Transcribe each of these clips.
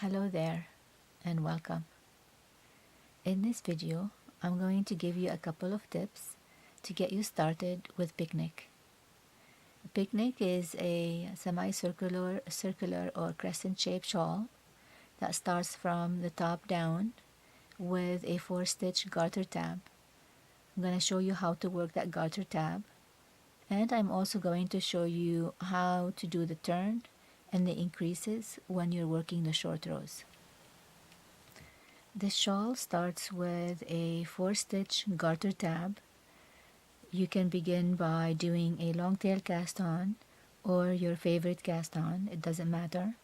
Hello there and welcome. In this video, I'm going to give you a couple of tips to get you started with Picnic. Picnic is a semicircular, circular or crescent-shaped shawl that starts from the top down with a 4-stitch garter tab. I'm going to show you how to work that garter tab, and I'm also going to show you how to do the turn and the increases when you're working the short rows. The shawl starts with a 4-stitch garter tab. You can begin by doing a long tail cast on or your favorite cast on, it doesn't matter.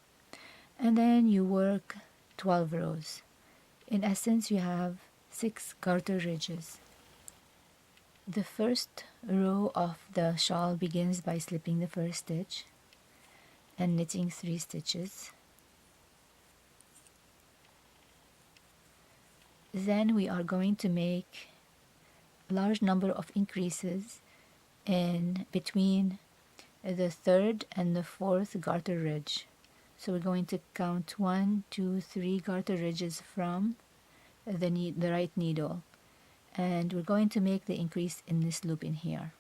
And then you work 12 rows. In essence, you have 6 garter ridges. The first row of the shawl begins by slipping the first stitch and knitting 3 stitches. Then we are going to make a large number of increases in between the 3rd and the 4th garter ridge. So we're going to count 1, 2, 3 garter ridges from the right needle, and we're going to make the increase in this loop in here.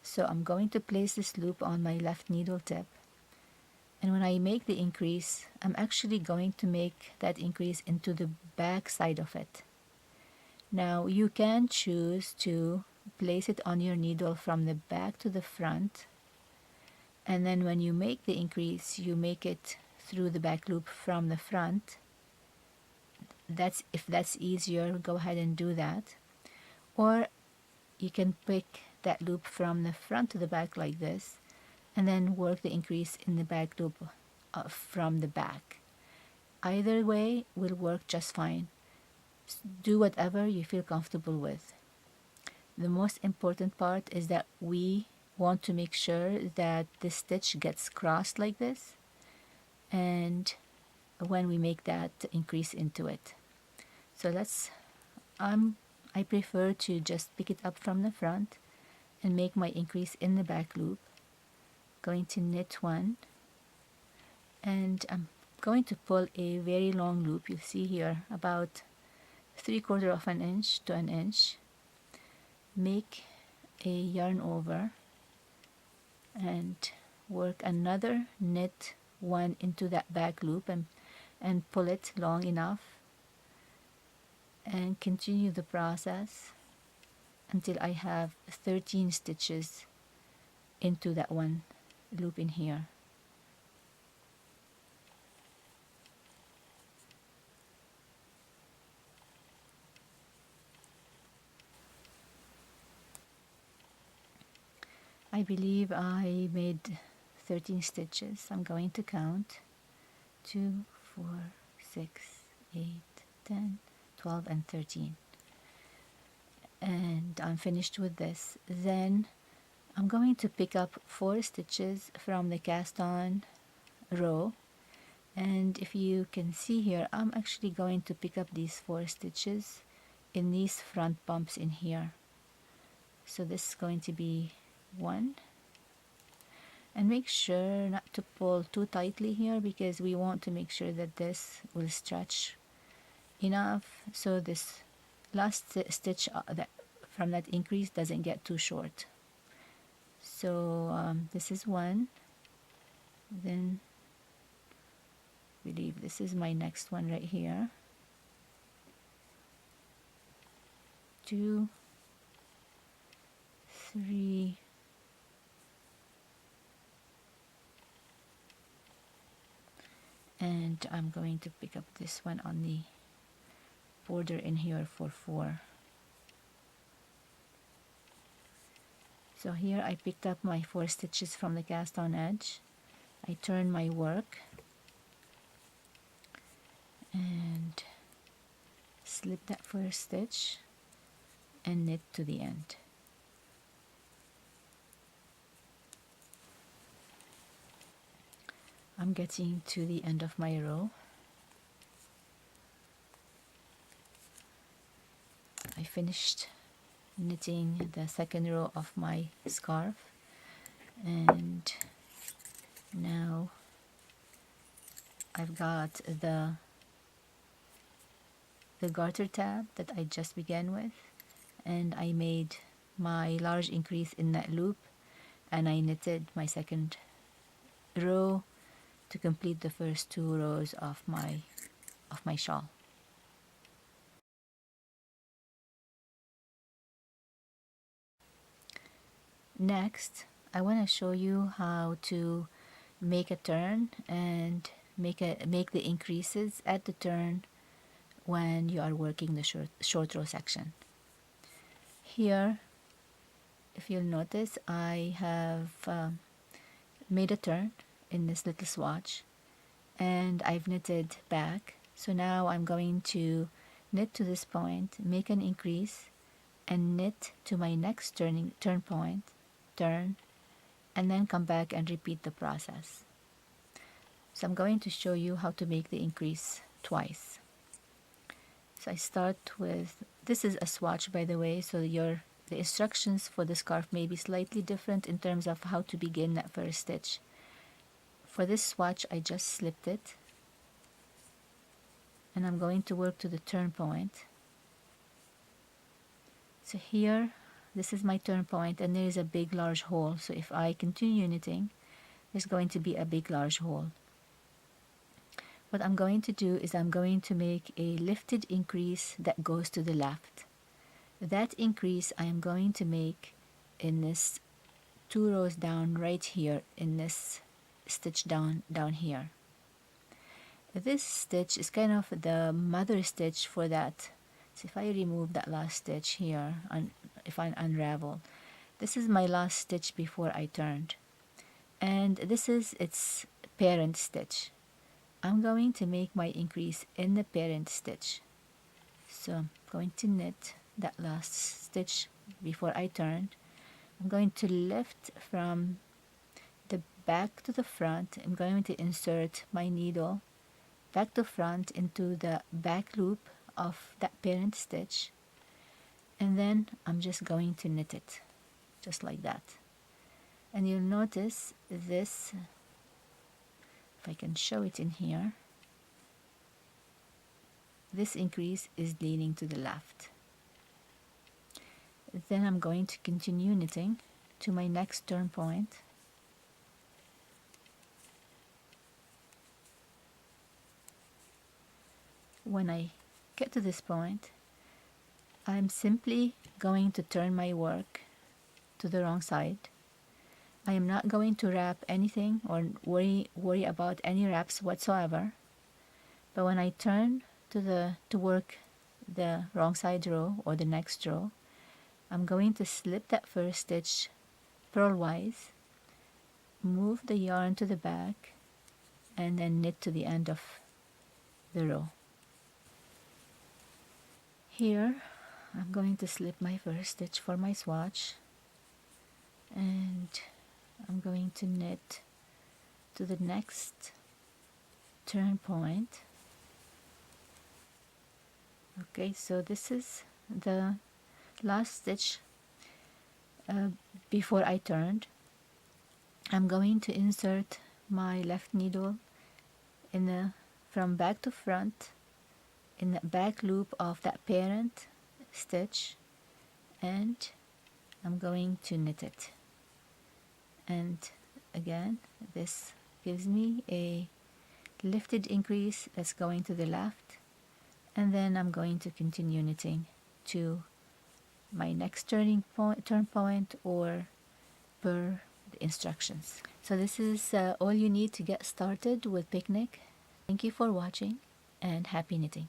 So I'm going to place this loop on my left needle tip, and when I make the increase, I'm actually going to make that increase into the back side of it. Now you can choose to place it on your needle from the back to the front, and then when you make the increase, you make it through the back loop from the front. If that's easier, go ahead and do that. Or you can pick that loop from the front to the back like this, and then work the increase in the back loop from the back. Either way will work just fine. Do whatever you feel comfortable with. The most important part is that we want to make sure that the stitch gets crossed like this, and when we make that increase into it. So I prefer to just pick it up from the front and make my increase in the back loop. Going to knit 1, and I'm going to pull a very long loop. You see here about 3/4 of an inch to an inch. Make a yarn over and work another knit 1 into that back loop and pull it long enough, and continue the process until I have 13 stitches into that one loop in here. I believe I made 13 stitches. I'm going to count 2, 4, 6, 8, 10, 12, and 13. And I'm finished with this. Then I'm going to pick up 4 stitches from the cast on row, and if you can see here, I'm actually going to pick up these 4 stitches in these front bumps in here. So this is going to be 1, and make sure not to pull too tightly here, because we want to make sure that this will stretch enough so this last stitch from that increase doesn't get too short. So this is 1, then I believe this is my next one right here, 2, 3, and I'm going to pick up this one on the border in here for 4. So here I picked up my 4 stitches from the cast on edge. I turn my work and slip that first stitch and knit to the end. I'm getting to the end of my row. I finished knitting the second row of my scarf, and now I've got the garter tab that I just began with, and I made my large increase in that loop, and I knitted my second row to complete the first 2 rows of my shawl. Next, I want to show you how to make a turn and make the increases at the turn when you are working the short row section. Here, if you'll notice, I have made a turn in this little swatch, and I've knitted back. So now I'm going to knit to this point, make an increase, and knit to my next turn point, turn, and then come back and repeat the process. So I'm going to show you how to make the increase twice. So I start with, this is a swatch, by the way, so the instructions for the scarf may be slightly different in terms of how to begin that first stitch. For this swatch, I just slipped it, and I'm going to work to the turn point. So here, this is my turn point, and there is a big large hole. So if I continue knitting, there's going to be a big large hole. What I'm going to do is I'm going to make a lifted increase that goes to the left. That increase I am going to make in this 2 rows down right here, in this stitch down here. This stitch is kind of the mother stitch for that. So if I remove that last stitch here, if I unravel, this is my last stitch before I turned, and this is its parent stitch. I'm going to make my increase in the parent stitch. So I'm going to knit that last stitch before I turned. I'm going to lift from the back to the front. I'm going to insert my needle back to front into the back loop of that parent stitch, and then I'm just going to knit it just like that. And you'll notice this, if I can show it in here, this increase is leaning to the left. Then I'm going to continue knitting to my next turn point. When I get to this point, I'm simply going to turn my work to the wrong side. I am not going to wrap anything or worry about any wraps whatsoever. But when I turn to work the wrong side row or the next row, I'm going to slip that first stitch purlwise, move the yarn to the back, and then knit to the end of the row. Here, I'm going to slip my first stitch for my swatch, and I'm going to knit to the next turn point. Okay, so this is the last stitch before I turned. I'm going to insert my left needle from back to front in the back loop of that parent stitch, and I'm going to knit it. And again, this gives me a lifted increase that's going to the left, and then I'm going to continue knitting to my next turn point or per the instructions. So this is all you need to get started with Picnic. Thank you for watching, and happy knitting.